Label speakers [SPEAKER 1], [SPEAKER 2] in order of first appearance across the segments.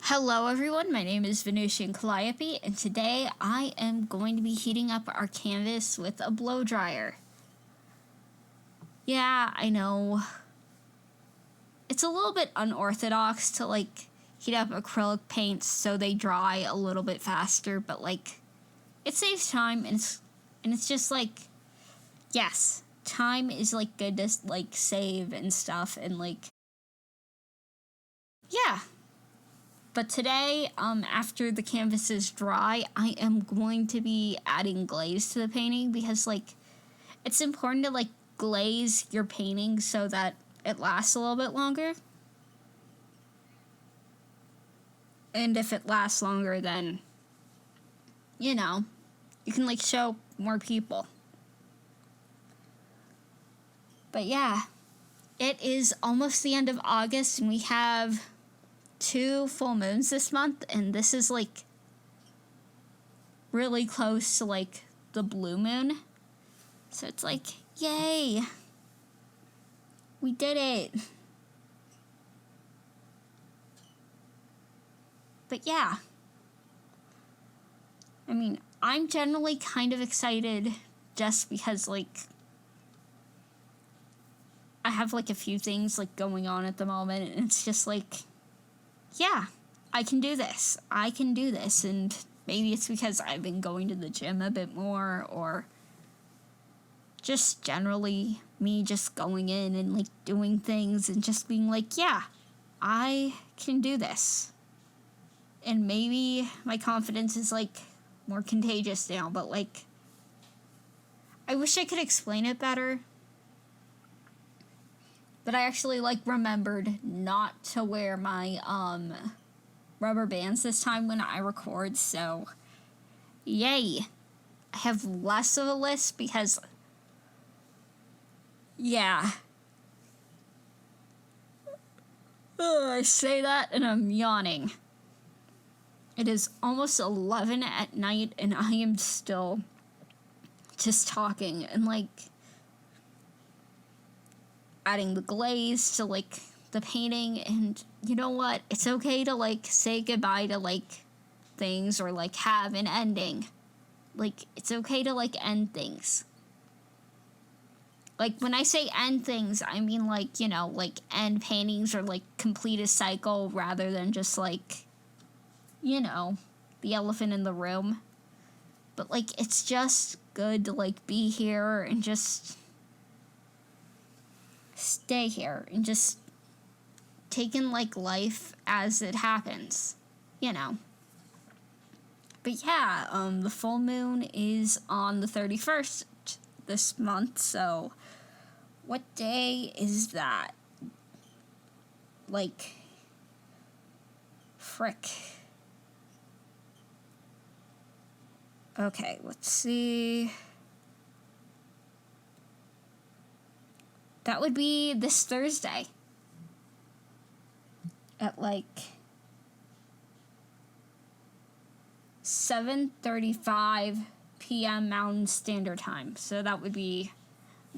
[SPEAKER 1] Hello everyone, my name is Venusian Calliope, and today I am going to be heating up our canvas with a blow dryer. Yeah, I know. It's a little bit unorthodox to heat up acrylic paints so they dry a little bit faster, but it saves time and it's just yes, time is good to save and stuff and yeah. But today, after the canvas is dry, I am going to be adding glaze to the painting because, it's important to, glaze your painting so that it lasts a little bit longer. And if it lasts longer, then, you can, show more people. But yeah, it is almost the end of August, and we have 2 full moons this month, and this is really close to the blue moon, so it's yay, we did it. But yeah, I mean, I'm generally kind of excited just because I have a few things going on at the moment, and it's just yeah, I can do this. And maybe it's because I've been going to the gym a bit more, or just generally me just going in and doing things and just being yeah, I can do this. And maybe my confidence is more contagious now, but I wish I could explain it better. But I actually remembered not to wear my rubber bands this time when I record, so yay. I have less of a list because yeah. I say that and I'm yawning. It is almost 11 at night and I am still just talking and adding the glaze to the painting. And you know what, it's okay to say goodbye to things or have an ending. It's okay to end things. When I say end things, I mean end paintings or complete a cycle rather than just the elephant in the room. But it's just good to be here and just stay here and just take in life as it happens, But yeah, the full moon is on the 31st this month, so what day is that? Frick. Okay, let's see. That would be this Thursday at 7:35 p.m. Mountain Standard Time. So that would be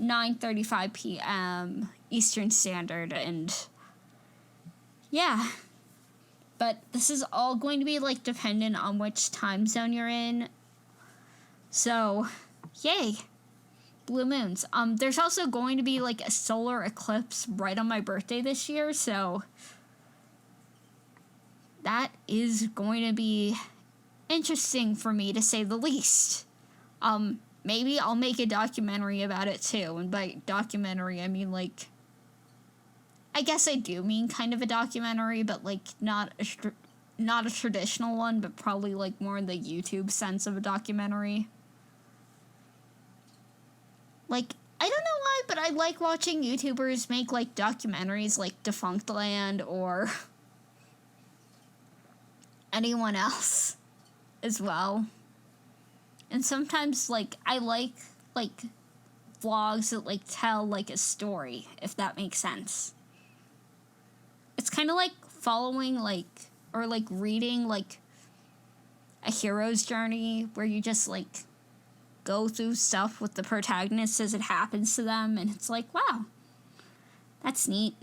[SPEAKER 1] 9:35 p.m. Eastern Standard, and yeah. But this is all going to be dependent on which time zone you're in. So, yay. Blue moons. There's also going to be a solar eclipse right on my birthday this year, so that is going to be interesting for me, to say the least. Maybe I'll make a documentary about it too, and by documentary I mean I guess I do mean kind of a documentary, but not a traditional one, but probably more in the YouTube sense of a documentary. I don't know why, but I like watching YouTubers make documentaries Defunctland or anyone else as well. And sometimes I like vlogs that tell a story, if that makes sense. It's kind of following or reading a hero's journey where you just go through stuff with the protagonist as it happens to them, and it's wow, that's neat.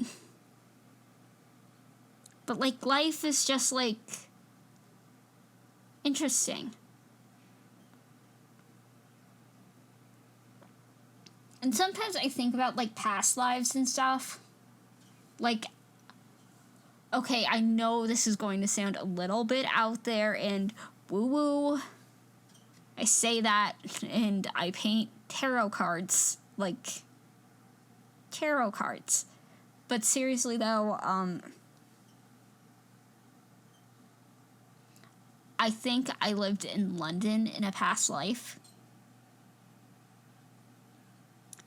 [SPEAKER 1] But, like, life is just, like, interesting. And sometimes I think about, like, past lives and stuff. Like, okay, I know this is going to sound a little bit out there and woo-woo. I say that and I paint tarot cards. Like, tarot cards. But seriously, though, I think I lived in London in a past life.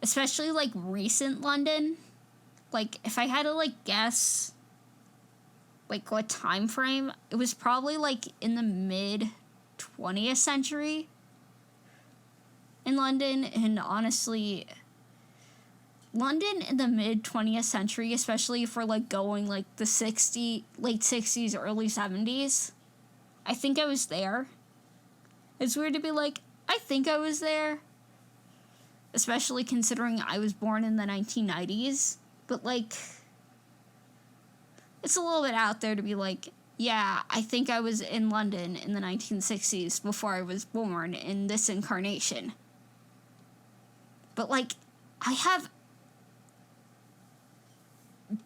[SPEAKER 1] Especially, like, recent London. Like, if I had to, like, guess, like, what time frame, it was probably, like, in the mid-20th century in London. And honestly, London in the mid-20th century, especially for, like, going, like, the late 60s, early 70s, I think I was there. It's weird to be like, I think I was there. Especially considering I was born in the 1990s. But, like, it's a little bit out there to be like, yeah, I think I was in London in the 1960s before I was born in this incarnation. But, like, I have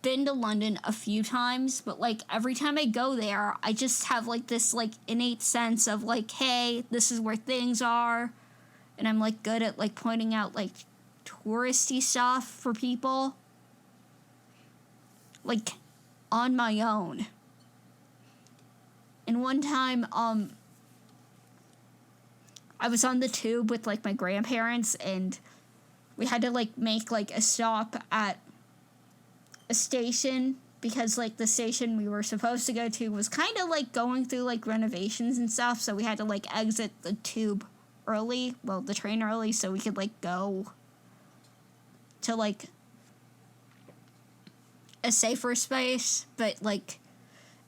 [SPEAKER 1] been to London a few times, but, like, every time I go there, I just have, like, this, like, innate sense of, like, hey, this is where things are, and I'm, like, good at, like, pointing out, like, touristy stuff for people, like, on my own. And one time, I was on the tube with, like, my grandparents, and we had to, like, make, like, a stop at a station because, like, the station we were supposed to go to was kind of, like, going through, like, renovations and stuff, so we had to, like, exit the tube early, well, the train early, so we could, like, go to, like, a safer space. But, like,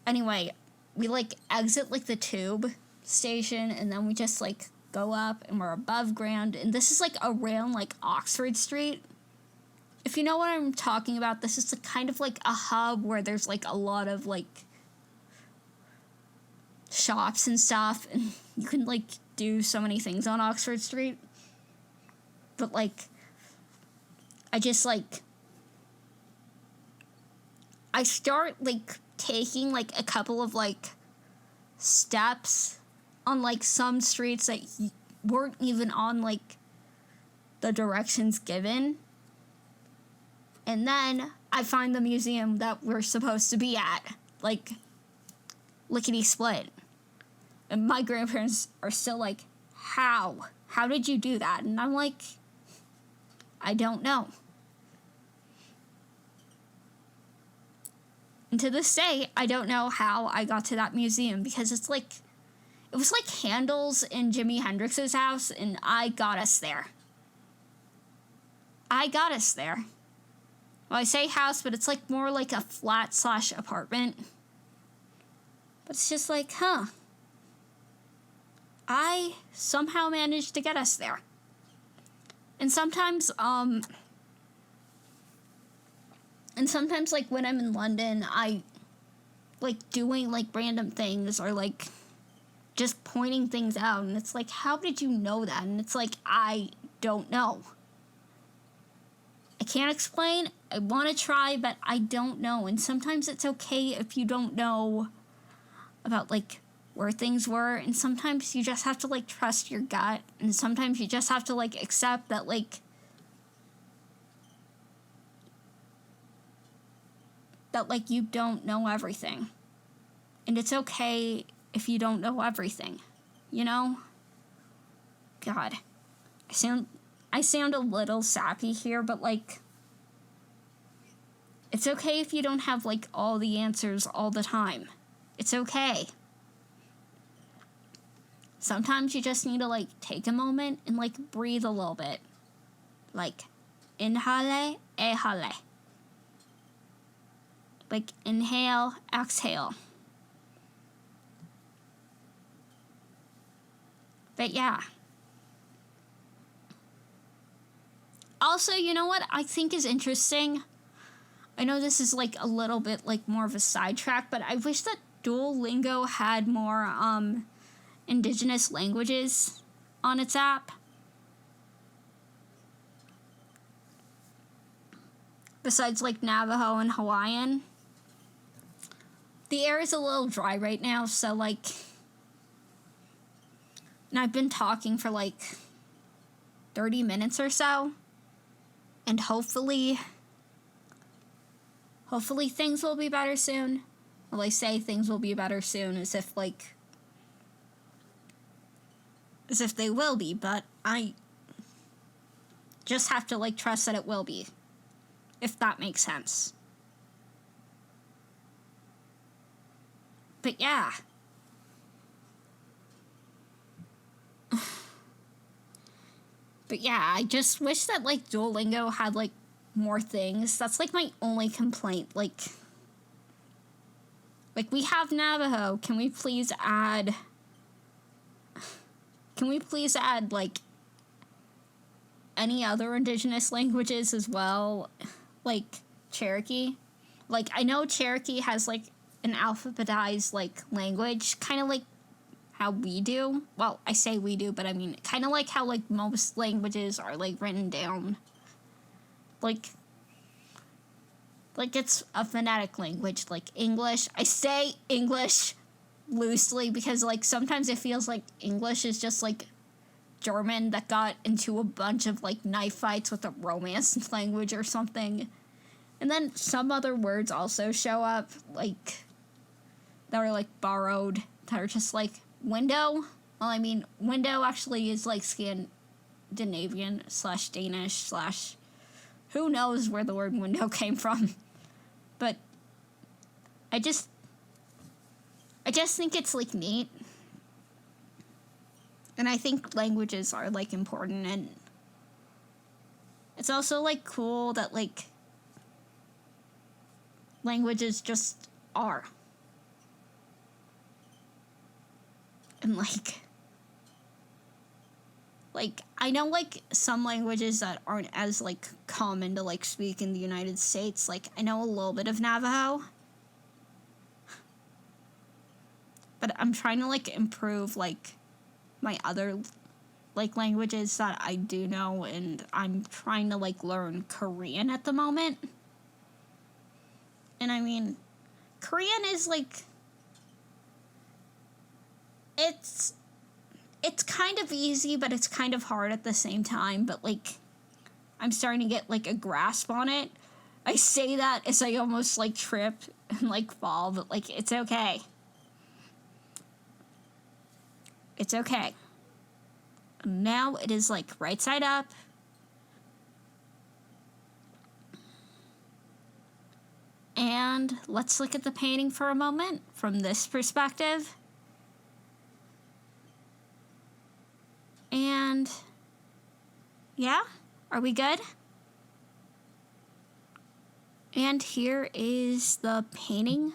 [SPEAKER 1] anyway, we, like, exit, like, the tube station, and then we just, like, go up, and we're above ground, and this is, like, around, like, Oxford Street. If you know what I'm talking about, this is kind of like a hub where there's, like, a lot of, like, shops and stuff, and you can, like, do so many things on Oxford Street. But, like, I just, like, I start, like, taking, like, a couple of, like, steps on, like, some streets that weren't even on, like, the directions given. And then I find the museum that we're supposed to be at, like, lickety-split. And my grandparents are still like, how? How did you do that? And I'm like, I don't know. And to this day, I don't know how I got to that museum, because it's like, it was like Handel's in Jimi Hendrix's house, and I got us there. I got us there. Well, I say house, but it's like more like a flat/apartment. But it's just like, huh. I somehow managed to get us there. And sometimes, like, when I'm in London, I, like, doing, like, random things, or, like, just pointing things out, and it's like, how did you know that? And it's like, I don't know. I can't explain. I want to try, but I don't know. And sometimes it's okay if you don't know about, like, where things were, and sometimes you just have to, like, trust your gut, and sometimes you just have to, like, accept that, like, you don't know everything. And it's okay if you don't know everything, you know? God, I sound a little sappy here, but, like, it's okay if you don't have, like, all the answers all the time. It's okay. Sometimes you just need to, like, take a moment and, like, breathe a little bit. Like, inhale, exhale. Like, inhale, exhale. But yeah. Also, you know what I think is interesting? I know this is like a little bit like more of a sidetrack, but I wish that Duolingo had more indigenous languages on its app. Besides like Navajo and Hawaiian. The air is a little dry right now, so like, and I've been talking for like 30 minutes or so, and hopefully things will be better soon. Well, I say things will be better soon as if they will be, but I just have to like trust that it will be, if that makes sense. But yeah. But yeah, I just wish that like Duolingo had like more things. That's like my only complaint. Like we have Navajo. Can we please add like any other indigenous languages as well? Like Cherokee? Like I know Cherokee has like an alphabetized like language, kind of like how we do. Well, I say we do, but I mean kind of like how like most languages are like written down. Like it's a phonetic language, like English. I say English loosely because like sometimes it feels like English is just like German that got into a bunch of like knife fights with a Romance language or something. And then some other words also show up, like that are like borrowed, that are just like window. Well, I mean, window actually is like Scandinavian / Danish / who knows where the word window came from. But I just think it's like neat. And I think languages are like important, and it's also like cool that like languages just are. And like I know like some languages that aren't as like common to like speak in the United States. Like I know a little bit of Navajo, but I'm trying to like improve like my other like languages that I do know, and I'm trying to like learn Korean at the moment. And I mean, Korean is like, it's kind of easy, but it's kind of hard at the same time. But like, I'm starting to get like a grasp on it. I say that as I almost like trip and like fall, but like it's okay. It's okay. Now it is like right side up. And let's look at the painting for a moment from this perspective. And yeah, are we good? And here is the painting